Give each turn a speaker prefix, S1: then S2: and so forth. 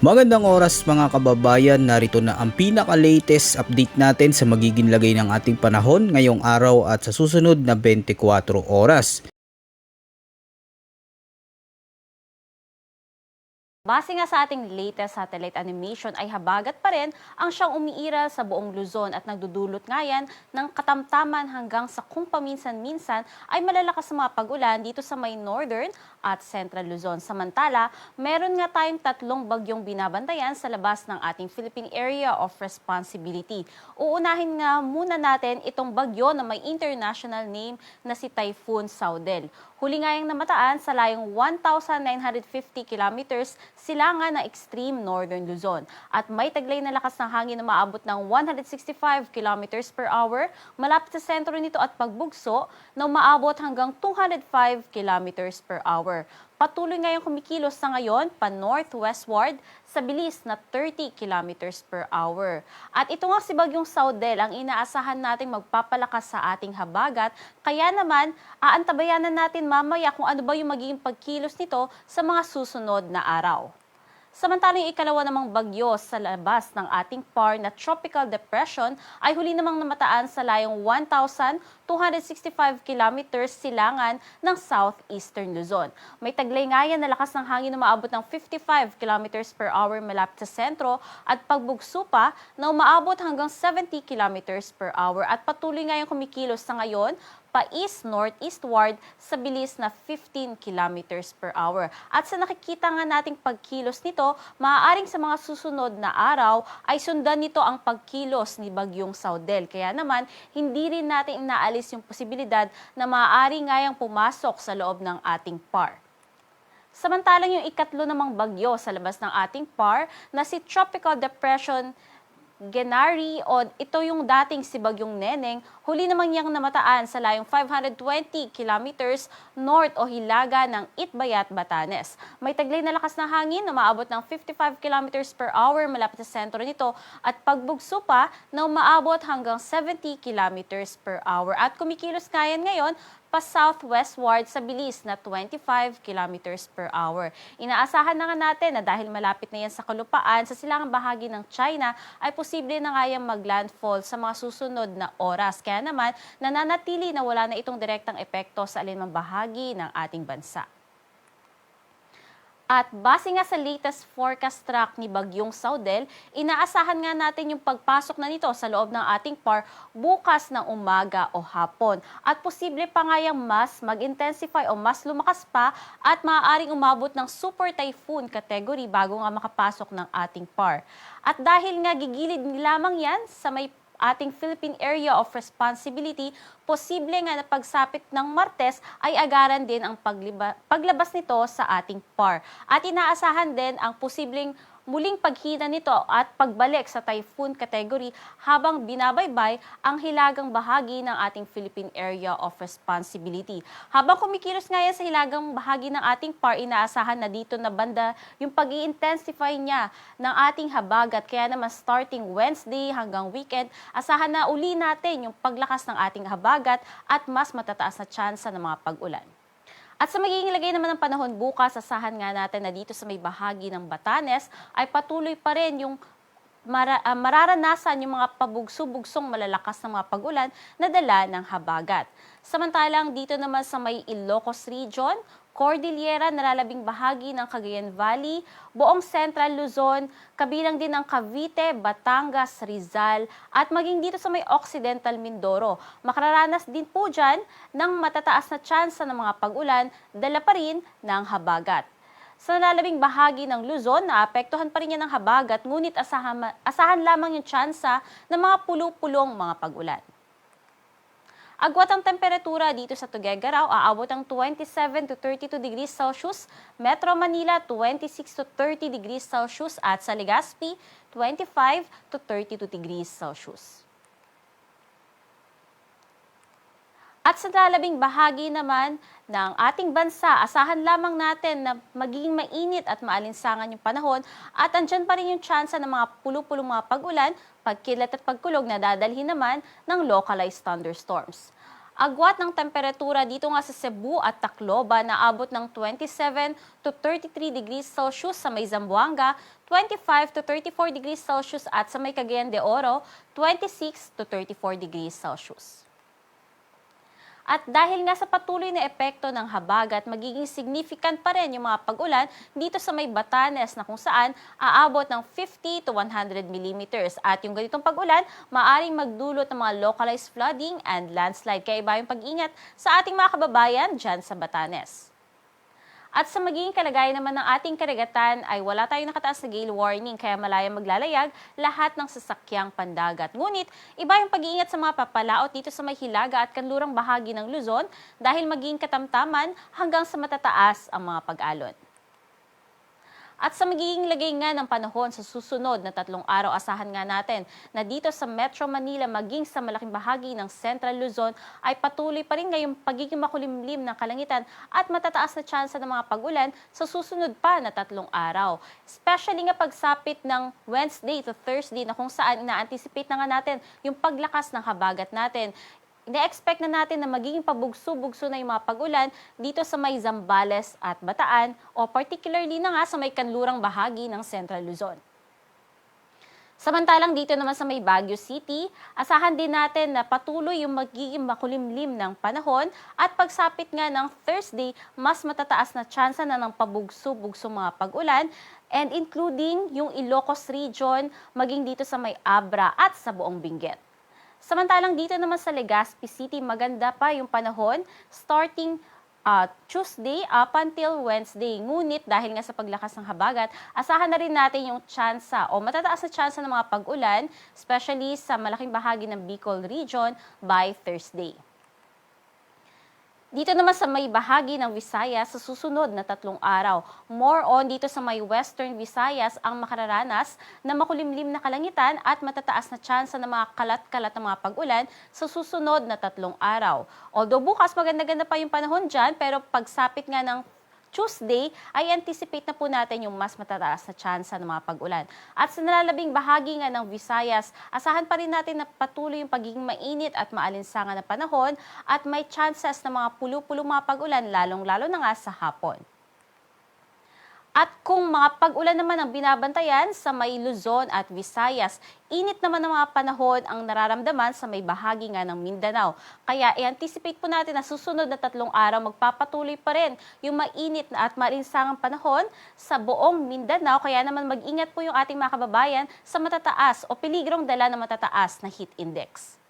S1: Magandang oras mga kababayan, narito na ang pinaka-latest update natin sa magiging lagay ng ating panahon ngayong araw at sa susunod na 24 oras.
S2: Base nga sa ating latest satellite animation ay habagat pa rin ang siyang umiiral sa buong Luzon at nagdudulot nga yan ng katamtaman hanggang sa kung paminsan-minsan ay malalakas sa mga pag-ulan dito sa may northern at central Luzon. Samantala, meron nga tayong tatlong bagyong binabantayan sa labas ng ating Philippine Area of Responsibility. Uunahin nga muna natin itong bagyo na may international name na si Typhoon Saudel. Huli nga yung namataan sa layong 1,950 kilometers silangan ng extreme northern Luzon. At may taglay na lakas ng hangin na maabot ng 165 kilometers per hour malapit sa sentro nito at pagbugso na umaabot hanggang 205 kilometers per hour. Patuloy ngayong kumikilos sa ngayon pa-northwestward sa bilis na 30 kilometers per hour. At ito nga si Bagyong Saudel ang inaasahan nating magpapalakas sa ating habagat. Kaya naman, aantabayanan natin mamaya kung ano ba yung magiging pagkilos nito sa mga susunod na araw. Samantalang ikalawa namang bagyo sa labas ng ating PAR na tropical depression ay huli namang namataan sa layong 1,265 kilometers silangan ng southeastern Luzon. May taglay nga yan na lakas ng hangin na umaabot ng 55 kilometers per hour malapit sa sentro at pagbugso pa na umaabot hanggang 70 kilometers per hour at patuloy nga yung kumikilos sa ngayon pa-east-northeastward sa bilis na 15 kilometers per hour. At sa nakikita nga nating pagkilos nito, maaaring sa mga susunod na araw ay sundan nito ang pagkilos ni Bagyong Saudel. Kaya naman, hindi rin natin inaalis yung posibilidad na maaari nga yang pumasok sa loob ng ating PAR. Samantalang yung ikatlo namang bagyo sa labas ng ating PAR na si Tropical Depression Genari o ito yung dating si Bagyong Neneng, huli namang niyang namataan sa layong 520 kilometers north o hilaga ng Itbayat, Batanes. May taglay na lakas ng hangin na maabot ng 55 kilometers per hour malapit sa sentro nito at pagbugso pa na umaabot hanggang 70 kilometers per hour. At kumikilos kayan ngayon pa-southwestward sa bilis na 25 kilometers per hour. Inaasahan na nga natin na dahil malapit na yan sa kalupaan sa silangang bahagi ng China, ay posible na nga yung mag-landfall sa mga susunod na oras. Kaya naman, nananatili na wala na itong direktang epekto sa alinmang bahagi ng ating bansa. At base nga sa latest forecast track ni Bagyong Saudel, inaasahan nga natin yung pagpasok na nito sa loob ng ating PAR bukas ng umaga o hapon. At posible pa nga yung mas mag-intensify o mas lumakas pa at maaaring umabot ng super typhoon category bago nga makapasok ng ating PAR. At dahil nga gigilid lamang yan sa may ating Philippine Area of Responsibility, posible nga na pagsapit ng Martes ay agaran din ang paglabas nito sa ating PAR. At inaasahan din ang posibleng muling paghina nito at pagbalik sa typhoon category habang binabaybay ang hilagang bahagi ng ating Philippine Area of Responsibility. Habang kumikilos nga yan sa hilagang bahagi ng ating PAR, inaasahan na dito na banda yung pag-i-intensify niya ng ating habagat. Kaya naman starting Wednesday hanggang weekend, asahan na uli natin yung paglakas ng ating habagat at mas matataas na tsansa ng mga pag-ulan. At sa magiging lagay naman ng panahon bukas, asahan nga natin na dito sa may bahagi ng Batanes ay patuloy pa rin yung mararanasan yung mga pabugso-bugsong malalakas na mga pag-ulan na dala ng habagat. Samantalang dito naman sa may Ilocos Region, Cordillera, nalalabing bahagi ng Cagayan Valley, buong Central Luzon, kabilang din ang Cavite, Batangas, Rizal, at maging dito sa may Occidental Mindoro. Makararanas din po dyan ng matataas na tsansa ng mga pag-ulan, dala pa rin ng habagat. Sa nalalabing bahagi ng Luzon, naapektuhan pa rin yan ng habagat, ngunit asahan lamang yung tsansa ng mga pulo-pulong mga pag-ulan. Agwat ang temperatura dito sa Tuguegarao, aabot ang 27 to 32 degrees Celsius, Metro Manila 26 to 30 degrees Celsius at sa Legazpi 25 to 32 degrees Celsius. At sa lalabing bahagi naman ng ating bansa, asahan lamang natin na magiging mainit at maalinsangan yung panahon at andyan pa rin yung tsansa ng mga pulo-pulong mga pag-ulan, pagkilat at pagkulog na dadalhin naman ng localized thunderstorms. Agwat ng temperatura dito nga sa Cebu at Tacloban na abot ng 27 to 33 degrees Celsius sa may Zamboanga, 25 to 34 degrees Celsius at sa may Cagayan de Oro, 26 to 34 degrees Celsius. At dahil nga sa patuloy na epekto ng habagat, magiging significant pa rin yung mga pag-ulan dito sa may Batanes na kung saan aabot ng 50 to 100 millimeters. At yung ganitong pag-ulan, maaaring magdulot ng mga localized flooding and landslide. Kaya iba yung pag-ingat sa ating mga kababayan dyan sa Batanes. At sa magiging kalagayan naman ng ating karagatan ay wala tayong nakataas na gale warning kaya malayang maglalayag lahat ng sasakyang pandagat. Ngunit iba yung pag-iingat sa mga papalaot dito sa may hilaga at kanlurang bahagi ng Luzon dahil magiging katamtaman hanggang sa matataas ang mga pag-alon. At sa magiging lagay nga ng panahon sa susunod na 3 araw, asahan nga natin na dito sa Metro Manila maging sa malaking bahagi ng Central Luzon ay patuloy pa rin ngayong pagiging makulimlim ng kalangitan at matataas na tsansa ng mga pag-ulan sa susunod pa na 3 araw. Especially nga pagsapit ng Wednesday to Thursday na kung saan ina-anticipate na nga natin yung paglakas ng habagat natin. Ina-expect na natin na magiging pabugso-bugso na yung mga pag-ulan dito sa may Zambales at Bataan o particularly na nga sa may kanlurang bahagi ng Central Luzon. Samantalang dito naman sa may Baguio City, asahan din natin na patuloy yung magiging makulimlim ng panahon at pagsapit nga ng Thursday, mas matataas na tsansa na ng pabugso-bugso mga pag-ulan and including yung Ilocos region, maging dito sa may Abra at sa buong Benguet. Samantalang dito naman sa Legazpi City, maganda pa yung panahon starting Tuesday up until Wednesday. Ngunit dahil nga sa paglakas ng habagat, asahan na rin natin yung tsansa o matataas na tsansa ng mga pag-ulan, especially sa malaking bahagi ng Bicol region by Thursday. Dito naman sa may bahagi ng Visayas sa susunod na 3 araw. More on dito sa may Western Visayas ang makararanas na makulimlim na kalangitan at matataas na tsansa ng mga kalat-kalat na mga pag-ulan sa susunod na 3 araw. Although bukas maganda-ganda pa yung panahon dyan, pero pagsapit nga ng Tuesday ay anticipate na po natin yung mas matataas na tsansa ng mga pag-ulan. At sa nalalabing bahagi nga ng Visayas, asahan pa rin natin na patuloy yung pagiging mainit at maalinsangan na panahon at may chances na mga pulo-pulo mga pag-ulan lalong-lalo na nga sa hapon. At kung mga pag-ulan naman ang binabantayan sa may Luzon at Visayas, init naman ng mga panahon ang nararamdaman sa may bahagi nga ng Mindanao. Kaya i-anticipate po natin na susunod na 3 araw magpapatuloy pa rin yung mainit na at malinsangang panahon sa buong Mindanao. Kaya naman mag-ingat po yung ating mga kababayan sa matataas o peligrong dala na matataas na heat index.